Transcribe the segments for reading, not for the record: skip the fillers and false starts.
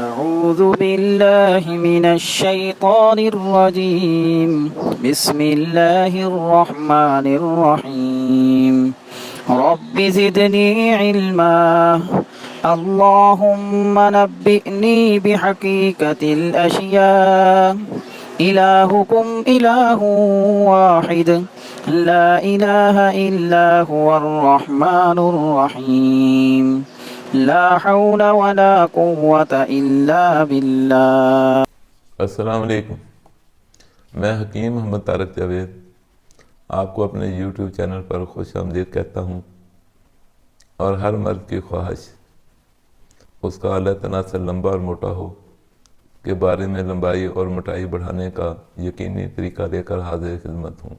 أعوذ بالله من الشيطان الرجيم بسم الله الرحمن الرحيم رب زدني علما اللهم نبئني بحقيقة الأشياء إلهكم إله واحد لا إله إلا هو الرحمن الرحيم لا حول ولا قوة إلا بالله. السلام علیکم، میں حکیم محمد طارق جاوید آپ کو اپنے یوٹیوب چینل پر خوش آمدید کہتا ہوں، اور ہر مرد کی خواہش اس کا اعلیٰ تناسل لمبا اور موٹا ہو کے بارے میں لمبائی اور موٹائی بڑھانے کا یقینی طریقہ دے کر حاضر خدمت ہوں۔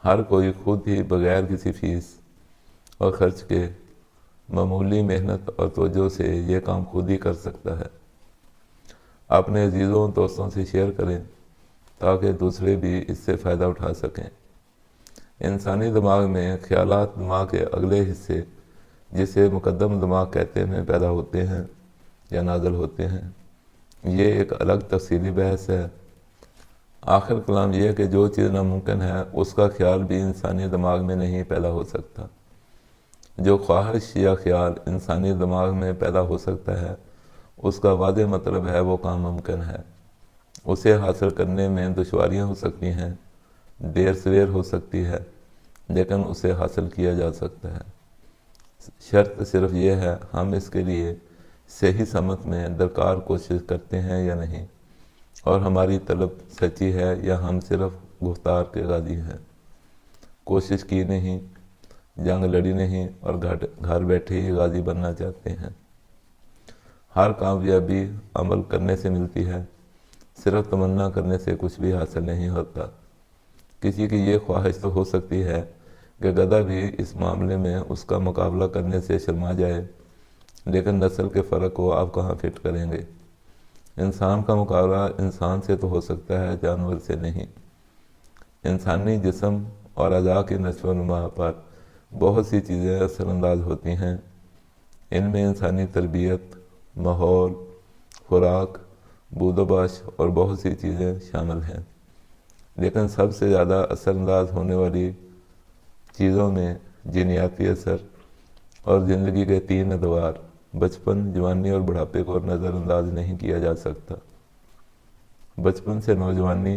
ہر کوئی خود ہی بغیر کسی فیس اور خرچ کے معمولی محنت اور توجہ سے یہ کام خود ہی کر سکتا ہے۔ اپنے عزیزوں دوستوں سے شیئر کریں تاکہ دوسرے بھی اس سے فائدہ اٹھا سکیں۔ انسانی دماغ میں خیالات دماغ کے اگلے حصے جسے مقدم دماغ کہتے ہیں پیدا ہوتے ہیں یا نازل ہوتے ہیں۔ یہ ایک الگ تفصیلی بحث ہے۔ آخر کلام یہ ہے کہ جو چیز ناممکن ہے اس کا خیال بھی انسانی دماغ میں نہیں پیدا ہو سکتا۔ جو خواہش یا خیال انسانی دماغ میں پیدا ہو سکتا ہے اس کا واضح مطلب ہے وہ کام ممکن ہے۔ اسے حاصل کرنے میں دشواریاں ہو سکتی ہیں، دیر سویر ہو سکتی ہے، لیکن اسے حاصل کیا جا سکتا ہے۔ شرط صرف یہ ہے ہم اس کے لیے صحیح سمت میں درکار کوشش کرتے ہیں یا نہیں، اور ہماری طلب سچی ہے یا ہم صرف گفتار کے غازی ہیں، کوشش کی نہیں، جنگ لڑی نہیں اور گھر بیٹھے ہی غازی بننا چاہتے ہیں۔ ہر کامیابی عمل کرنے سے ملتی ہے، صرف تمنا کرنے سے کچھ بھی حاصل نہیں ہوتا۔ کسی کی یہ خواہش تو ہو سکتی ہے کہ گدھا بھی اس معاملے میں اس کا مقابلہ کرنے سے شرما جائے، لیکن نسل کے فرق کو آپ کہاں فٹ کریں گے؟ انسان کا مقابلہ انسان سے تو ہو سکتا ہے، جانور سے نہیں۔ انسانی جسم اور اعضاء کی نشو و نما پر بہت سی چیزیں اثر انداز ہوتی ہیں۔ ان میں انسانی تربیت، ماحول، خوراک، بود و باش اور بہت سی چیزیں شامل ہیں، لیکن سب سے زیادہ اثر انداز ہونے والی چیزوں میں جینیاتی اثر اور زندگی کے تین ادوار بچپن، جوانی اور بڑھاپے کو نظر انداز نہیں کیا جا سکتا۔ بچپن سے نوجوانی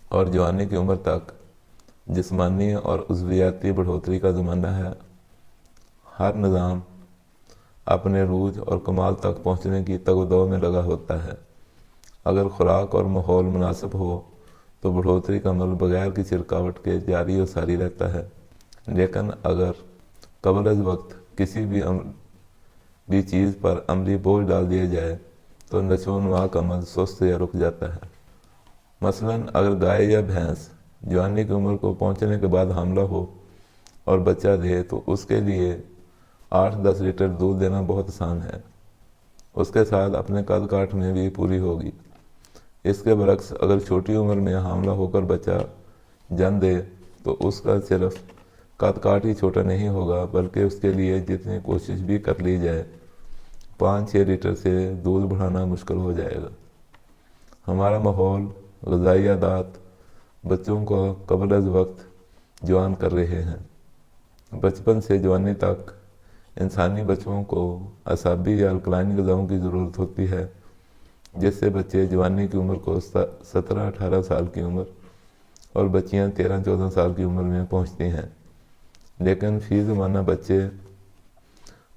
اور جوانی کی عمر تک جسمانی اور عضویاتی بڑھوتری کا زمانہ ہے۔ ہر نظام اپنے عروج اور کمال تک پہنچنے کی تگ و دو میں لگا ہوتا ہے۔ اگر خوراک اور ماحول مناسب ہو تو بڑھوتری کا عمل بغیر کسی رکاوٹ کے جاری و ساری رہتا ہے، لیکن اگر قبل از وقت کسی بھی چیز پر عملی بوجھ ڈال دیا جائے تو نشو و نما کا عمل سست یا رک جاتا ہے۔ مثلاً اگر گائے یا بھینس جوانی کی عمر کو پہنچنے کے بعد حاملہ ہو اور بچہ دے تو اس کے لیے 8-10 لیٹر دودھ دینا بہت آسان ہے، اس کے ساتھ اپنے قد کاٹ میں بھی پوری ہوگی۔ اس کے برعکس اگر چھوٹی عمر میں حاملہ ہو کر بچہ جن دے تو اس کا صرف قد کاٹ ہی چھوٹا نہیں ہوگا، بلکہ اس کے لیے جتنی کوشش بھی کر لی جائے 5-6 لیٹر سے دودھ بڑھانا مشکل ہو جائے گا۔ ہمارا ماحول، غذائی عادات بچوں کو قبل از وقت جوان کر رہے ہیں۔ بچپن سے جوانی تک انسانی بچوں کو اعصابی یا الکلائن غذاؤں کی ضرورت ہوتی ہے، جس سے بچے جوانی کی عمر کو 17-18 سال کی عمر اور بچیاں 13-14 سال کی عمر میں پہنچتی ہیں، لیکن فی زمانہ بچے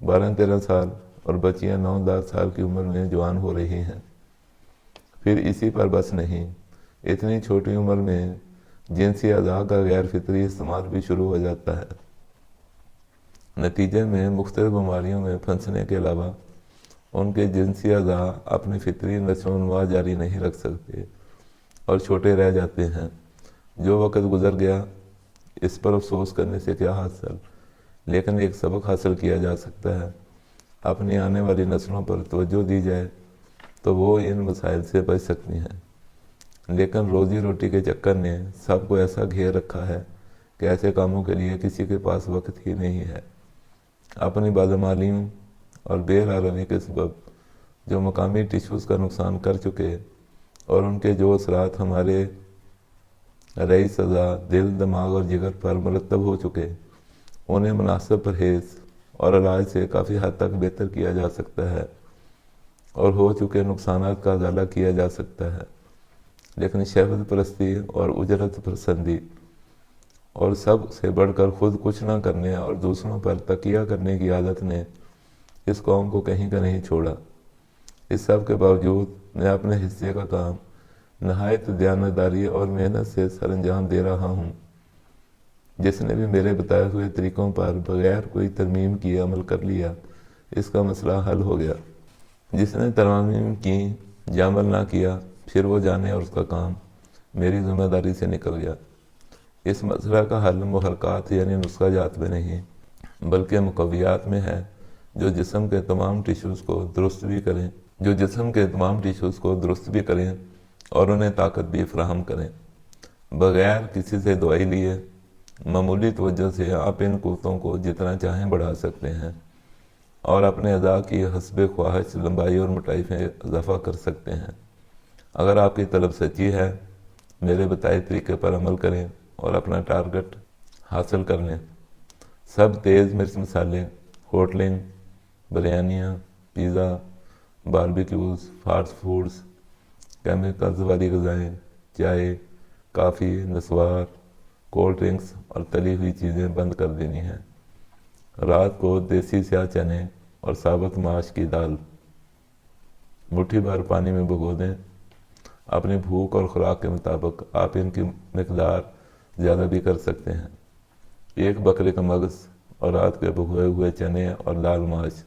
12-13 سال اور بچیاں 9-10 سال کی عمر میں جوان ہو رہی ہیں۔ پھر اسی پر بس نہیں، اتنی چھوٹی عمر میں جنسی اعضاء کا غیر فطری استعمال بھی شروع ہو جاتا ہے۔ نتیجے میں مختلف بیماریوں میں پھنسنے کے علاوہ ان کے جنسی اعضاء اپنی فطری نشو و نما جاری نہیں رکھ سکتے اور چھوٹے رہ جاتے ہیں۔ جو وقت گزر گیا اس پر افسوس کرنے سے کیا حاصل، لیکن ایک سبق حاصل کیا جا سکتا ہے۔ اپنی آنے والی نسلوں پر توجہ دی جائے تو وہ ان مسائل سے بچ سکتی ہیں، لیکن روزی روٹی کے چکر نے سب کو ایسا گھیر رکھا ہے کہ ایسے کاموں کے لیے کسی کے پاس وقت ہی نہیں ہے۔ اپنی بدعمالیوں اور بے روی کے سبب جو مقامی ٹیشوز کا نقصان کر چکے اور ان کے جو اثرات ہمارے رئیس اعضاء دل، دماغ اور جگر پر مرتب ہو چکے، انہیں مناسب پرہیز اور علاج سے کافی حد تک بہتر کیا جا سکتا ہے اور ہو چکے نقصانات کا ازالہ کیا جا سکتا ہے۔ لیکن شہوت پرستی اور اجرت پسندی اور سب سے بڑھ کر خود کچھ نہ کرنے اور دوسروں پر تکیہ کرنے کی عادت نے اس قوم کو کہیں کا نہیں چھوڑا۔ اس سب کے باوجود میں اپنے حصے کا کام نہایت دیانتداری اور محنت سے سر انجام دے رہا ہوں۔ جس نے بھی میرے بتائے ہوئے طریقوں پر بغیر کوئی ترمیم کیے عمل کر لیا، اس کا مسئلہ حل ہو گیا۔ جس نے ترمیم کی یا عمل نہ کیا، پھر وہ جانے اور اس کا کام میری ذمہ داری سے نکل گیا۔ اس مسئلہ کا حل محرکات یعنی نسخہ جات میں نہیں بلکہ مقویات میں ہے، جو جسم کے تمام ٹیشوز کو درست بھی کریں اور انہیں طاقت بھی فراہم کریں۔ بغیر کسی سے دعائی لیے معمولی توجہ سے آپ ان قوتوں کو جتنا چاہیں بڑھا سکتے ہیں اور اپنے اعضاء کی حسب خواہش لمبائی اور موٹائی میں اضافہ کر سکتے ہیں۔ اگر آپ کی طلب سچی ہے، میرے بتائے طریقے پر عمل کریں اور اپنا ٹارگٹ حاصل کر لیں۔ سب تیز مرچ مسالے، ہوٹلنگ، بریانیاں، pizza, barbecues, fast foods, chemicals والی غذائیں، چائے، کافی، نسوار، کولڈ ڈرنکس اور تلی ہوئی چیزیں بند کر دینی ہیں۔ رات کو دیسی سیاہ چنے اور ثابت ماش کی دال مٹھی بھر پانی میں بھگو دیں۔ اپنی بھوک اور خوراک کے مطابق آپ ان کی مقدار زیادہ بھی کر سکتے ہیں۔ ایک بکرے کا مغز اور رات کے بھگوئے ہوئے چنے اور لال ماش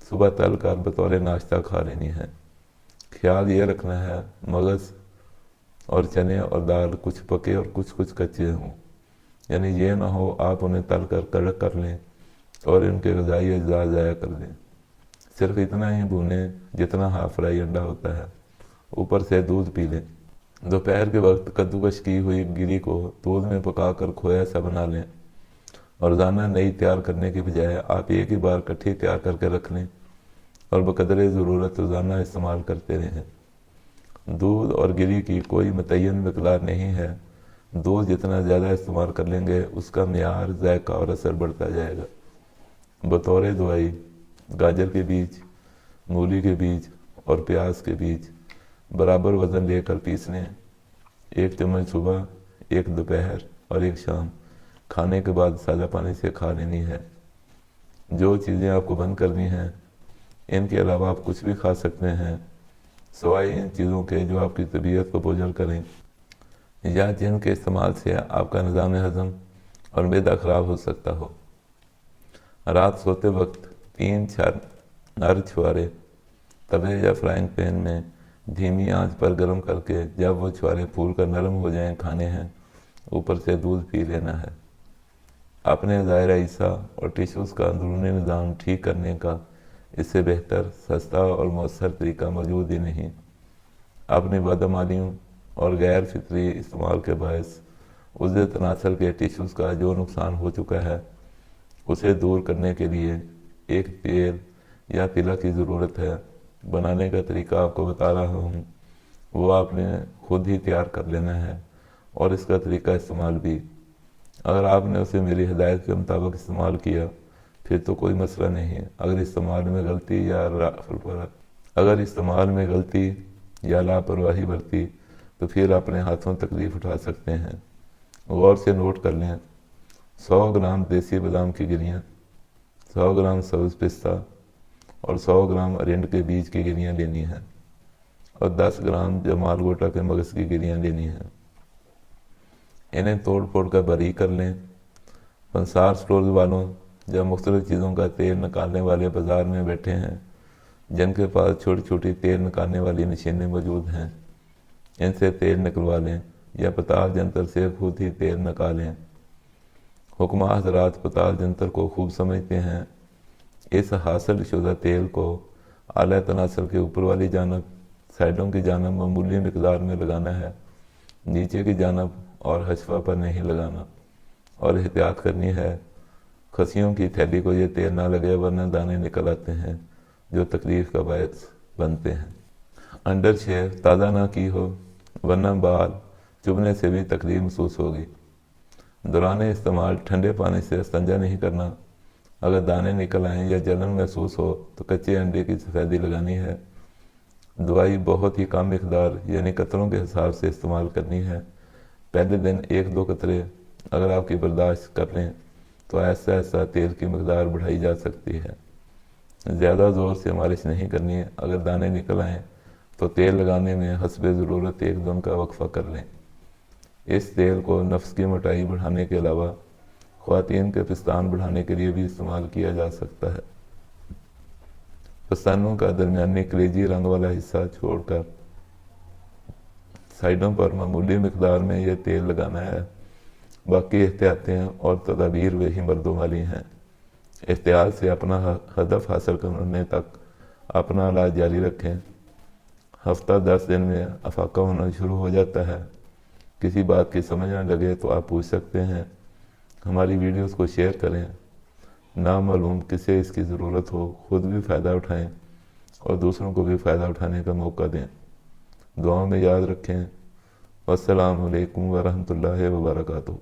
صبح تل کر بطور ناشتہ کھا لینی ہے۔ خیال یہ رکھنا ہے مغز اور چنے اور دال کچھ پکے اور کچھ کچے ہوں، یعنی یہ نہ ہو آپ انہیں تل کر کڑک کر لیں اور ان کے غذائی اجزاء ضائع کر دیں۔ صرف اتنا ہی بھونیں جتنا ہاف فرائی انڈا ہوتا ہے، اوپر سے دودھ پی لیں۔ دوپہر کے وقت کدوکش کی ہوئی گری کو دودھ میں پکا کر کھویا سا بنا لیں اور روزانہ نئی تیار کرنے کی بجائے آپ ایک ہی بار کٹھی تیار کر کے رکھ لیں اور بقدر ضرورت روزانہ استعمال کرتے رہیں۔ دودھ اور گری کی کوئی متعین مقدار نہیں ہے، دودھ جتنا زیادہ استعمال کر لیں گے اس کا معیار، ذائقہ اور اثر بڑھتا جائے گا۔ بطور دوائی گاجر کے بیج، مولی کے بیج اور پیاز کے بیج برابر وزن لے کر پیس لیں۔ 1 چمچ صبح، 1 دوپہر اور 1 شام کھانے کے بعد سادہ پانی سے کھا لینی ہے۔ جو چیزیں آپ کو بند کرنی ہیں، ان کے علاوہ آپ کچھ بھی کھا سکتے ہیں سوائے ان چیزوں کے جو آپ کی طبیعت کو بوجھل کریں یا جن کے استعمال سے آپ کا نظام ہضم اور معدہ خراب ہو سکتا ہو۔ رات سوتے وقت 3-4 نر چھوارے توے یا فرائنگ پین میں دھیمی آنچ پر گرم کر کے جب وہ چھوارے پھول کر نرم ہو جائیں کھانے ہیں، اوپر سے دودھ پی لینا ہے۔ اپنے ظاہرہ حصہ اور ٹیشوز کا اندرونی نظام ٹھیک کرنے کا اس سے بہتر، سستا اور مؤثر طریقہ موجود ہی نہیں۔ اپنی بدعمالیوں اور غیر فطری استعمال کے باعث عضو تناسل کے ٹیشوز کا جو نقصان ہو چکا ہے، اسے دور کرنے کے لیے ایک تیل یا تلا کی ضرورت ہے۔ بنانے کا طریقہ آپ کو بتا رہا ہوں، وہ آپ نے خود ہی تیار کر لینا ہے اور اس کا طریقہ استعمال بھی۔ اگر آپ نے اسے میری ہدایت کے مطابق استعمال کیا پھر تو کوئی مسئلہ نہیں۔ اگر استعمال میں غلطی یا لاپرواہی برتی تو پھر اپنے ہاتھوں تکلیف اٹھا سکتے ہیں۔ غور سے نوٹ کر لیں، 100 گرام دیسی بادام کی گریاں، 100 گرام سبز پستہ اور 100 گرام ارنڈ کے بیج کی گریاں لینی ہیں اور 10 گرام جمال گوٹا کے مغز کی گریاں لینی ہیں۔ انہیں توڑ پھوڑ کر باریک کر لیں۔ پنسار سٹورز والوں یا مختلف چیزوں کا تیل نکالنے والے بازار میں بیٹھے ہیں جن کے پاس چھوٹی چھوٹی تیل نکالنے والی مشینیں موجود ہیں، ان سے تیل نکلوا لیں یا پتال جنتر سے خود ہی تیل نکالیں۔ حکمہ حضرات پتال جنتر کو خوب سمجھتے ہیں۔ اس حاصل شدہ تیل کو اعلیٰ تناسل کے اوپر والی جانب، سائڈوں کی جانب معمولی مقدار میں لگانا ہے، نیچے کی جانب اور حشفہ پر نہیں لگانا، اور احتیاط کرنی ہے خصیوں کی تھیلی کو یہ تیل نہ لگے ورنہ دانے نکل آتے ہیں جو تکلیف کا باعث بنتے ہیں۔ انڈر شیو تازہ نہ کی ہو ورنہ بال چبھنے سے بھی تکلیف محسوس ہوگی۔ دوران استعمال ٹھنڈے پانی سے استنجا نہیں کرنا۔ اگر دانے نکل آئیں یا جلن محسوس ہو تو کچے انڈے کی سفیدی لگانی ہے۔ دوائی بہت ہی کم مقدار یعنی قطروں کے حساب سے استعمال کرنی ہے۔ پہلے دن 1-2 قطرے اگر آپ کی برداشت کر لیں تو ایسا ایسا تیل کی مقدار بڑھائی جا سکتی ہے۔ زیادہ زور سے مالش نہیں کرنی ہے۔ اگر دانے نکل آئیں تو تیل لگانے میں حسب ضرورت 1 دن کا وقفہ کر لیں۔ اس تیل کو نفس کی موٹائی بڑھانے کے علاوہ خواتین کے پستان بڑھانے کے لیے بھی استعمال کیا جا سکتا ہے۔ پستانوں کا درمیانی کلیجی رنگ والا حصہ چھوڑ کر سائڈوں پر معمولی مقدار میں یہ تیل لگانا ہے۔ باقی احتیاطیں اور تدابیر وہی مردوں والی ہیں۔ احتیاط سے اپنا ہدف حاصل کرنے تک اپنا علاج جاری رکھیں۔ ہفتہ 10 دن میں افاقہ ہونا شروع ہو جاتا ہے۔ کسی بات کی سمجھ نہ لگے تو آپ پوچھ سکتے ہیں۔ ہماری ویڈیوز کو شیئر کریں۔ نامعلوم کسے اس کی ضرورت ہو خود بھی فائدہ اٹھائیں اور دوسروں کو بھی فائدہ اٹھانے کا موقع دیں۔ دعاؤں میں یاد رکھیں۔ والسلام علیکم ورحمۃ اللہ وبرکاتہ۔